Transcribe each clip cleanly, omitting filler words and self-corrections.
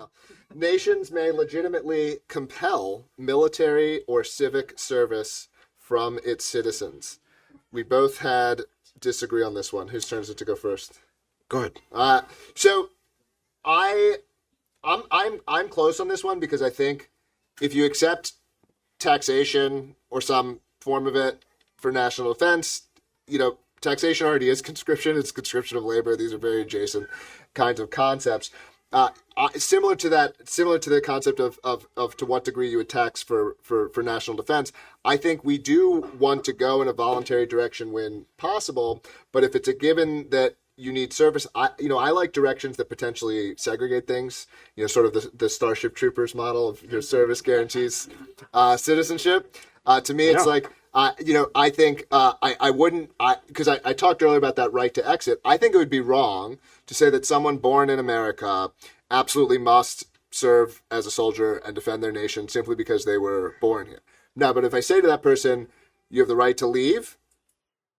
now. Nations may legitimately compel military or civic service from its citizens. We both had disagree on this one. Whose turn is it to go first? Go ahead. So I'm close on this one because I think if you accept taxation or some form of it for national defense, taxation already is conscription. It's conscription of labor. These are very adjacent kinds of concepts. Similar to the concept of to what degree you would tax for national defense. I think we do want to go in a voluntary direction when possible, but if it's a given that you need service, I like directions that potentially segregate things, sort of the Starship Troopers model of your service guarantees citizenship. To me, it's like, I think I wouldn't, because I talked earlier about that right to exit. I think it would be wrong to say that someone born in America absolutely must serve as a soldier and defend their nation simply because they were born here. No, but if I say to that person, you have the right to leave,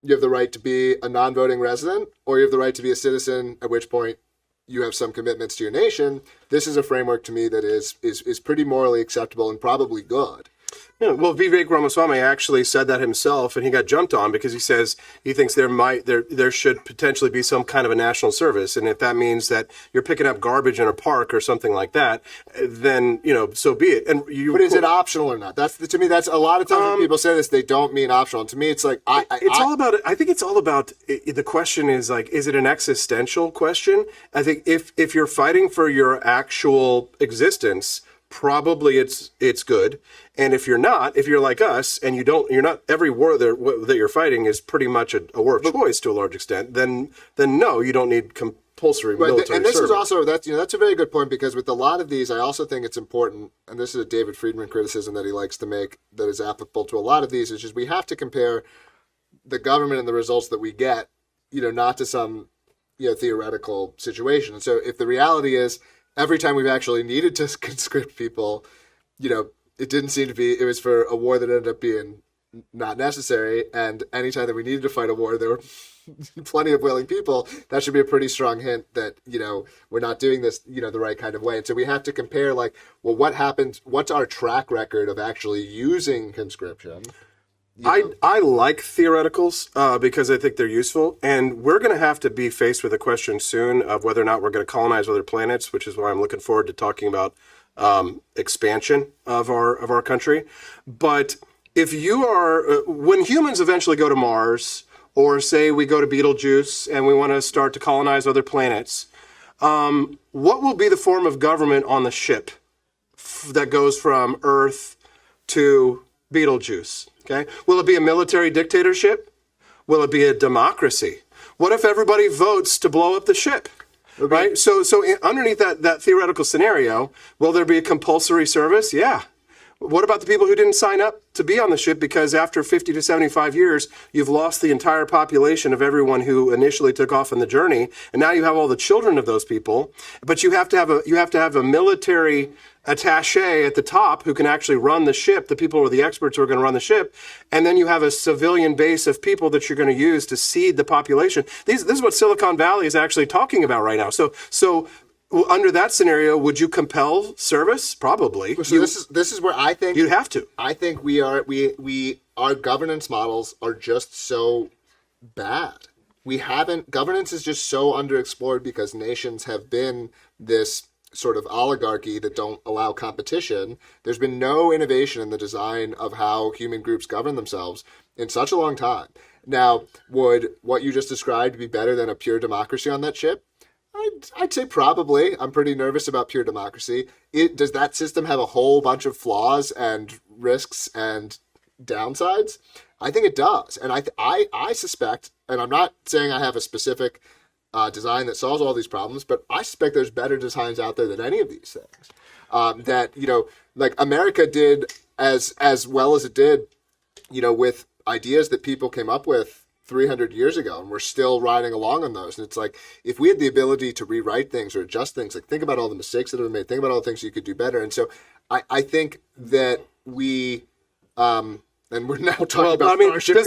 you have the right to be a non-voting resident, or you have the right to be a citizen, at which point you have some commitments to your nation, this is a framework to me that is pretty morally acceptable and probably good. Yeah, well, Vivek Ramaswamy actually said that himself, and he got jumped on because he says he thinks there should potentially be some kind of a national service, and if that means that you're picking up garbage in a park or something like that, then so be it. And but is it optional or not? To me that's a lot of times when people say this, they don't mean optional. And to me, it's like I think it's all about the question is like, is it an existential question? I think if you're fighting for your actual existence, probably it's good. And if you're like us, and you're not, every war that you're fighting is pretty much a war of choice to a large extent, then no, you don't need compulsory military service. And this is also, that's a very good point, because with a lot of these, I also think it's important, and this is a David Friedman criticism that he likes to make that is applicable to a lot of these, is just we have to compare the government and the results that we get, not to some, theoretical situation. And so if the reality is, every time we've actually needed to conscript people, it didn't seem to be, it was for a war that ended up being not necessary. And anytime that we needed to fight a war, there were plenty of willing people. That should be a pretty strong hint that, we're not doing this, the right kind of way. And so we have to compare, like, well, what happened? What's our track record of actually using conscription? I like theoreticals because I think they're useful, and we're going to have to be faced with a question soon of whether or not we're going to colonize other planets, which is why I'm looking forward to talking about expansion of our country. But if you are, when humans eventually go to Mars, or say we go to Betelgeuse and we want to start to colonize other planets, what will be the form of government on the ship that goes from Earth to Betelgeuse? Okay. Will it be a military dictatorship? Will it be a democracy? What if everybody votes to blow up the ship? Okay. Right. So underneath that theoretical scenario, will there be a compulsory service? Yeah. What about the people who didn't sign up to be on the ship because after 50 to 75 years, you've lost the entire population of everyone who initially took off on the journey, and now you have all the children of those people, but you have to have a military attaché at the top who can actually run the ship, the people who are the experts who are going to run the ship, and then you have a civilian base of people that you're going to use to seed the population. This is what Silicon Valley is actually talking about right now. So under that scenario, would you compel service? Probably. So this is where I think you'd have to. I think our governance models are just so bad. Governance is just so underexplored because nations have been this sort of oligarchy that don't allow competition. There's been no innovation in the design of how human groups govern themselves in such a long time. Now, would what you just described be better than a pure democracy on that ship? I'd say probably. I'm pretty nervous about pure democracy. Does that system have a whole bunch of flaws and risks and downsides? I think it does. And I suspect, and I'm not saying I have a specific design that solves all these problems, but I suspect there's better designs out there than any of these things. That, like America did as well as it did, with ideas that people came up with 300 years ago, and we're still riding along on those. And it's like, if we had the ability to rewrite things or adjust things, like think about all the mistakes that have been made, think about all the things you could do better. And so I think that we And we're now talking about I mean, Starship does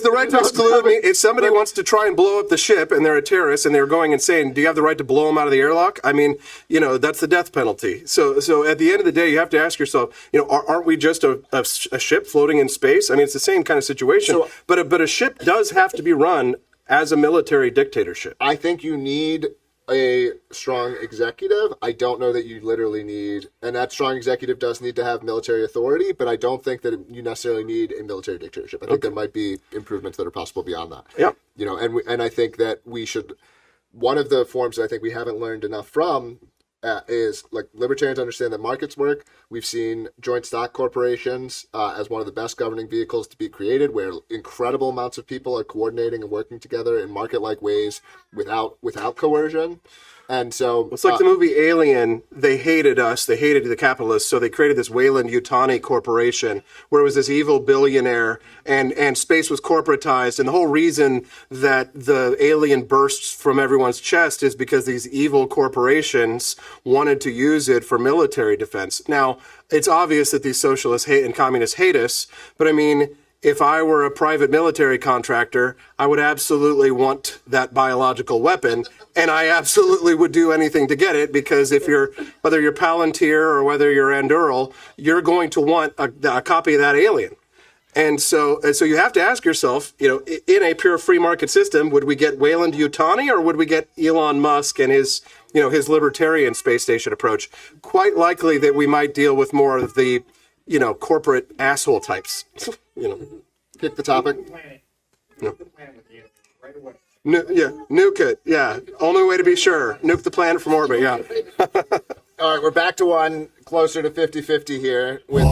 the right to exclude me? If somebody But- wants to try and blow up the ship and they're a terrorist and they're going and saying, do you have the right to blow them out of the airlock? I mean, that's the death penalty. So at the end of the day, you have to ask yourself, aren't we just a ship floating in space? I mean, it's the same kind of situation. So- but a ship does have to be run as a military dictatorship. I think you need a strong executive. I don't know that you literally need, and that strong executive does need to have military authority, but I don't think that you necessarily need a military dictatorship. I think there might be improvements that are possible beyond that. Yeah. And I think that we should, one of the forms that I think we haven't learned enough from is like libertarians understand that markets work. We've seen joint stock corporations as one of the best governing vehicles to be created, where incredible amounts of people are coordinating and working together in market-like ways without coercion. And so It's like the movie Alien. They hated us. They hated the capitalists. So they created this Weyland-Yutani corporation where it was this evil billionaire and space was corporatized. And the whole reason that the alien bursts from everyone's chest is because these evil corporations wanted to use it for military defense. Now, it's obvious that these socialists hate and communists hate us. But I mean, if I were a private military contractor, I would absolutely want that biological weapon, and I absolutely would do anything to get it, because whether you're Palantir or whether you're Anduril, you're going to want a copy of that alien. And so you have to ask yourself, in a pure free market system, would we get Weyland-Yutani or would we get Elon Musk and his libertarian space station approach? Quite likely that we might deal with more of the corporate asshole types. pick the topic. Nuke it. Yeah. Only way to be sure. Nuke the planet from orbit. Yeah. All right, we're back to one closer to 50-50 here with